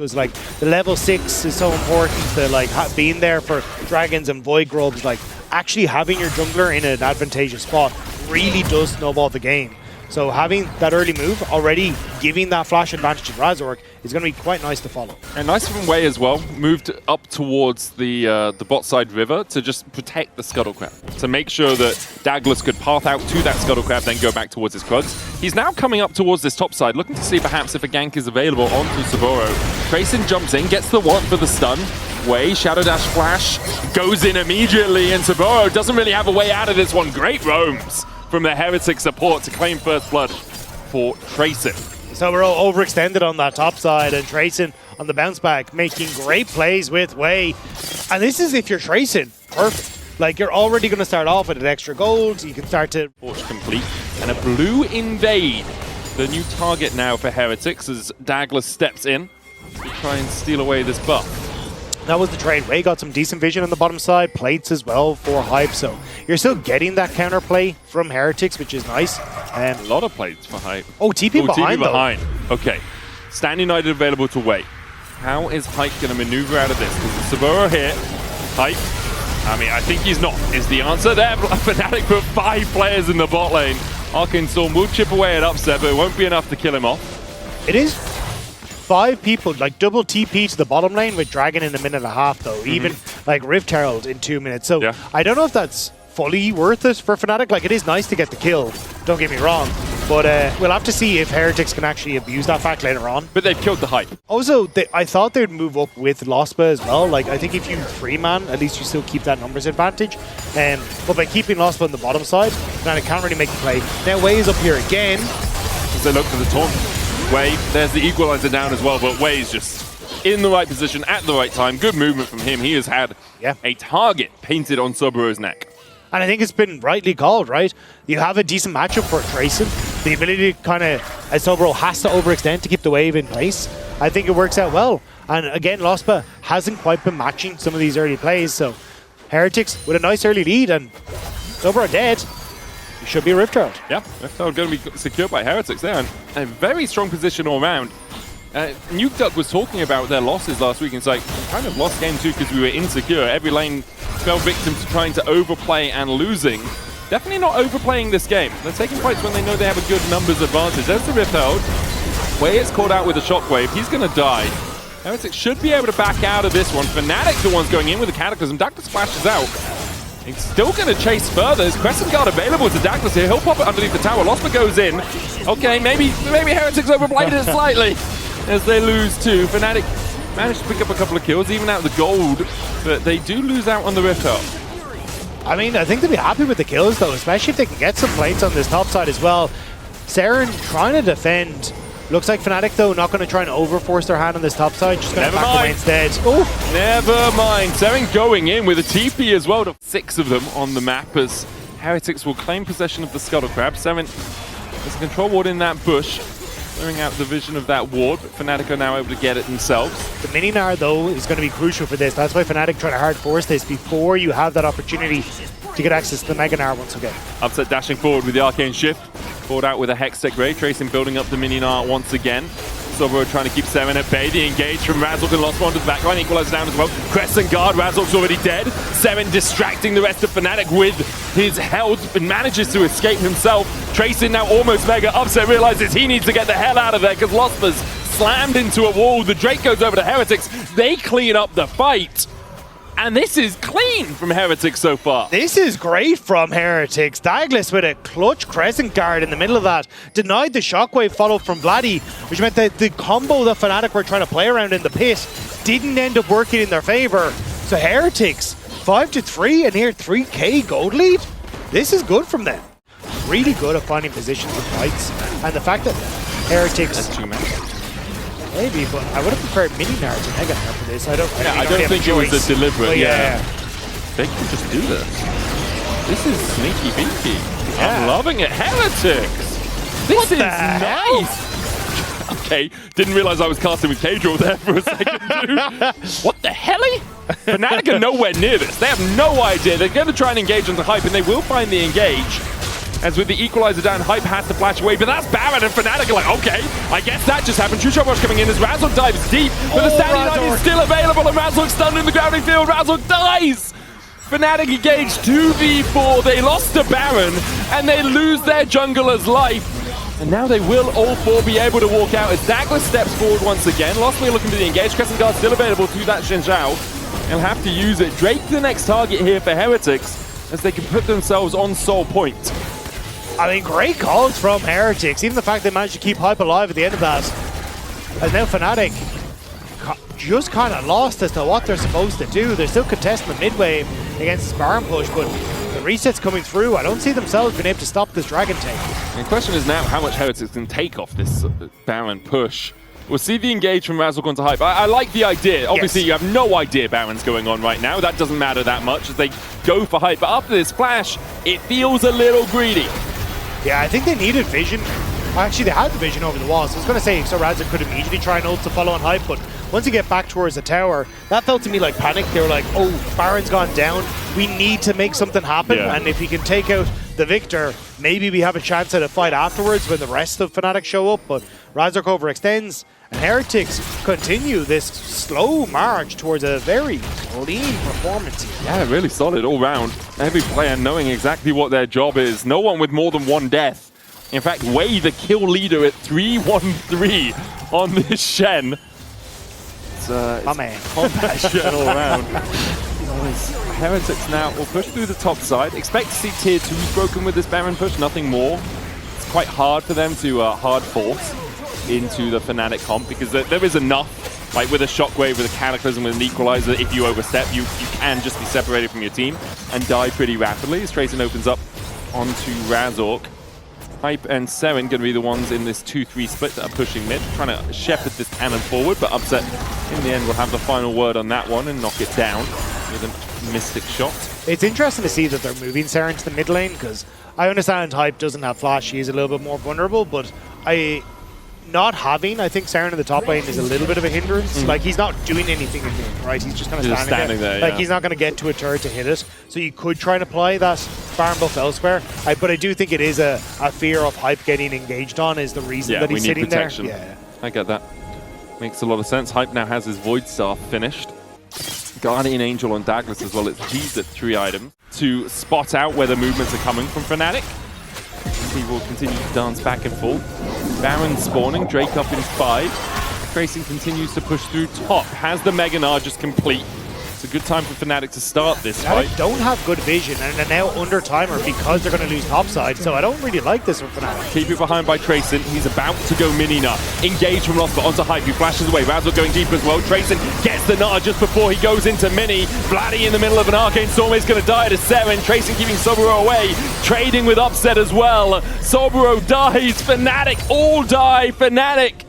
because like the level 6 is so important. The like being there for dragons and void grubs, like actually having your jungler in an advantageous spot really does snowball the game. So having that early move already giving that flash advantage to Razork is going to be quite nice to follow. And nice from Wei as well, moved up towards the bot side river to just protect the Scuttle Crab, to make sure that Douglas could path out to that Scuttle Crab, then go back towards his Krugs. He's now coming up towards this top side, looking to see perhaps if a gank is available onto Saburo. Tracing jumps in, gets the one for the stun. Wei, Shadow Dash Flash, goes in immediately, and Saburo doesn't really have a way out of this one. Great roams from the Heretic support to claim first blood for Tracing. So we're all overextended on that top side, and Tracing on the bounce back, making great plays with Wei. And this is if you're Tracing, perfect. Like, you're already going to start off with an extra gold, you can start to... Torch complete, and a blue invade. The new target now for Heretics as Douglas steps in to try and steal away this buff. That was the trade. Wei got some decent vision on the bottom side, plates as well for Hype, so you're still getting that counterplay from Heretics, which is nice. A lot of plates for Hype. Oh, TP behind, TP behind. Okay. Stand United available to Wei. How is Hype going to maneuver out of this? Because the Saburo here, Hype, I mean, I think he's not, is the answer there. Fnatic put 5 players in the bot lane. Arcane Storm will chip away at Upset, but it won't be enough to kill him off. It is 5 people, like double TP to the bottom lane with Dragon in a minute and a half though, even like Rift Herald in 2 minutes. So yeah. I don't know if that's fully worth it for Fnatic. Like, it is nice to get the kill, don't get me wrong, but we'll have to see if Heretics can actually abuse that fact later on. But they've killed the Hype. Also, I thought they'd move up with Lospa as well. Like, I think if you free man, at least you still keep that numbers advantage. But by keeping Lospa on the bottom side, Fnatic can't really make the play. Now Wei is up here again. As they look for the taunt. Wei, there's the equalizer down as well, but Wei's just in the right position at the right time. Good movement from him. He has had a target painted on Saburo's neck. And I think it's been rightly called, right? You have a decent matchup for Tracing. The ability to kind of, as Saburo has to overextend to keep the wave in place. I think it works out well. And again, Lospa hasn't quite been matching some of these early plays, so Heretics with a nice early lead, and Saburo dead. It should be a Rift Herald. Yeah, Rift Herald going to be secured by Heretics there, and a very strong position all around. Nuke Duck was talking about their losses last week, and it's like, we kind of lost game 2 because we were insecure. Every lane fell victim to trying to overplay and losing. Definitely not overplaying this game. They're taking fights when they know they have a good numbers advantage. There's the Rift Herald. Wei is caught out with a shockwave. He's going to die. Heretics should be able to back out of this one. Fnatic the ones going in with the Cataclysm. Douglas splashes out. He's still going to chase further. There's Crescent Guard available to Douglas here. He'll pop it underneath the tower. Lospa goes in. Okay, maybe Heretics overplayed it slightly as they lose 2. Fnatic managed to pick up a couple of kills, even out the gold, but they do lose out on the Rift Herald. I mean, I think they'll be happy with the kills though, especially if they can get some plates on this top side as well. Saren trying to defend. Looks like Fnatic, though, not going to try and overforce their hand on this top side. Just going to back away instead. Oh, never mind. Saren going in with a TP as well. 6 of them on the map as Heretics will claim possession of the Scuttle Crab. Saren has a control ward in that bush, clearing out the vision of that ward, but Fnatic are now able to get it themselves. The mini-Gnar, though, is going to be crucial for this. That's why Fnatic trying to hard force this before you have that opportunity to get access to the Mega Gnar once again. Upset dashing forward with the Arcane Shift. Forward out with a Hextech Ray. Tracing building up the mini-Gnar once again. Saburo trying to keep Saren at bay. The engage from Razork and Lospa onto the backline. Equalizer down as well. Crescent Guard. Razork's already dead. Saren distracting the rest of Fnatic with his health and manages to escape himself. Tracing now almost Mega. Upset realizes he needs to get the hell out of there because Lospa's slammed into a wall. The Drake goes over to Heretics. They clean up the fight. And this is clean from Heretics so far. This is great from Heretics. Douglas with a clutch Crescent Guard in the middle of that. Denied the shockwave follow from Vladdy, which meant that the combo that Fnatic were trying to play around in the pit didn't end up working in their favor. So Heretics, 5-3 and here 3k gold lead. This is good from them. Really good at finding positions and fights. And the fact that Heretics... That's too many. Maybe, but I would have preferred mini-Gnar to Mega Gnar for this. I don't think it was a deliberate, yeah. They can just do this. This is sneaky beaky. I'm loving it. Heretics! This is nice! Okay, didn't realize I was casting with K-Draw there for a second, dude. What the helly? Fnatic are nowhere near this. They have no idea. They're going to try and engage on the Hype, and they will find the engage. As with the equalizer down, Hype has to flash away, but that's Baron and Fnatic are like, okay, I guess that just happened. True Shot Rush coming in as Razork dives deep, but the standing knife is still available, and Razork stunned in the grounding field. Razork dies! Fnatic engaged 2v4, they lost to Baron, and they lose their jungler's life. And now they will all four be able to walk out as Douglas steps forward once again. Lostly looking for the engage. Crescent Guard still available to that Xin Zhao. He'll have to use it. Drake the next target here for Heretics as they can put themselves on Soul Point. I mean, great calls from Heretics. Even the fact they managed to keep Hype alive at the end of that. As now Fnatic just kind of lost as to what they're supposed to do. They're still contesting the mid wave against the Baron push, but the reset's coming through. I don't see themselves being able to stop this Dragon take. And the question is now how much Heretics can take off this Baron push. We'll see the engage from Razork onto Hype. I like the idea. Obviously, you have no idea Baron's going on right now. That doesn't matter that much as they go for Hype. But after this flash, it feels a little greedy. Yeah, I think they needed vision. Actually, they had the vision over the wall. So I was going to say, so Razork could immediately try and ult to follow on Hype, but once you get back towards the tower, that felt to me like panic. They were like, oh, Baron's gone down. We need to make something happen. Yeah. And if he can take out the Victor, maybe we have a chance at a fight afterwards when the rest of Fnatic show up. But Razork overextends, and Heretics continue this slow march towards a very clean performance here. Yeah, really solid all round. Every player knowing exactly what their job is. No one with more than one death. In fact, Wei, the kill leader at 3-1-3 on this Shen. It's combat Shen all around. Heretics now will push through the top side. Expect to see tier 2s broken with this Baron push, nothing more. It's quite hard for them to hard force into the Fnatic comp because there is enough, like with a Shockwave, with a Cataclysm, with an Equalizer, if you overstep, you can just be separated from your team and die pretty rapidly. As Trayson opens up onto Razork. Hype and Seren going to be the ones in this 2-3 split that are pushing mid, trying to shepherd this cannon forward, but Upset in the end will have the final word on that one and knock it down with a Mystic shot. It's interesting to see that they're moving Seren to the mid lane, because I understand Hype doesn't have flash, he is a little bit more vulnerable, but I think Seren in the top lane is a little bit of a hindrance. Like, he's not doing anything in mid, right? He's just kind of standing there. Like, he's not going to get to a turret to hit it. So you could try and apply that Baron buff elsewhere. But I do think it is a fear of Hype getting engaged on is the reason that he's sitting there. Yeah, I get that. Makes a lot of sense. Hype now has his Void Staff finished. Guardian Angel on Douglas as well. It's G's at 3 items to spot out where the movements are coming from Fnatic. He will continue to dance back and forth. Baron spawning, Drake up in 5. Tracing continues to push through top. Has the Mega Nargis complete. It's a good time for Fnatic to start this fight. They don't have good vision and they're now under timer because they're going to lose topside, so I don't really like this from Fnatic. Keep it behind by Trayson. He's about to go mini nut. Engage from Lost, but onto Hype. He flashes away. Razork going deep as well. Trayson gets the nut just before he goes into mini. Vladdy in the middle of an Arcane Storm is going to die to Seren. Trayson keeping Soburo away. Trading with Upset as well. Soburo dies. Fnatic all die. Fnatic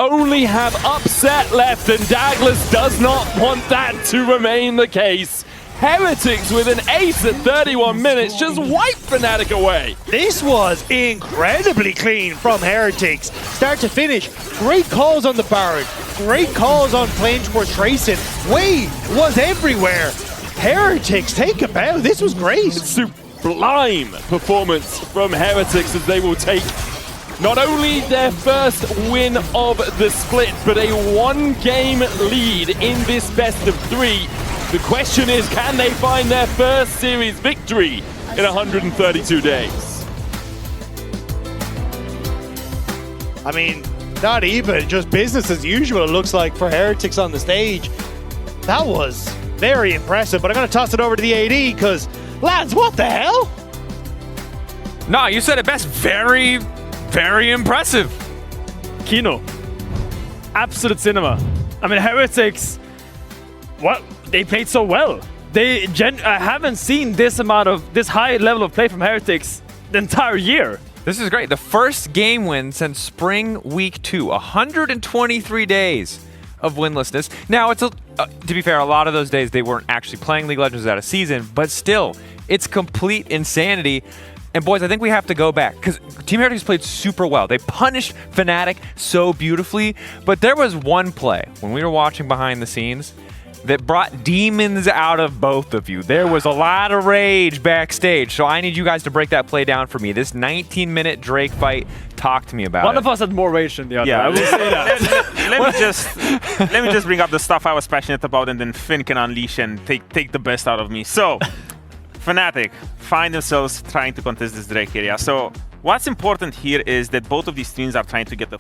only have Upset left, and Douglas does not want that to remain the case. Heretics with an ace at 31 minutes just wipe Fnatic away. This was incredibly clean from Heretics. Start to finish, great calls on the Baron, great calls on playing towards Trayson. Wei was everywhere. Heretics, take a bow. This was great. Sublime performance from Heretics as they will take not only their first win of the split, but a 1-game lead in this best of 3. The question is, can they find their first series victory in 132 days? I mean, not even, just business as usual, it looks like, for Heretics on the stage. That was very impressive, but I'm going to toss it over to the AD, because, lads, what the hell? No, you said it best. Very impressive. Kino. Absolute cinema. I mean, Heretics, what? They played so well. I haven't seen this high level of play from Heretics the entire year. This is great. The first game win since spring week 2. 123 days of winlessness. Now, it's to be fair, a lot of those days they weren't actually playing League of Legends out of season, but still, it's complete insanity. And boys, I think we have to go back because Team Heretics played super well. They punished Fnatic so beautifully, but there was one play when we were watching behind the scenes that brought demons out of both of you. There was a lot of rage backstage, so I need you guys to break that play down for me. This 19-minute Drake fight, talk to me about One it. of us had more rage than the other. Yeah, I will say that. let me just bring up the stuff I was passionate about, and then Finn can unleash and take the best out of me. So, Fnatic find themselves trying to contest this Drake area. So, what's important here is that both of these teams are trying to get the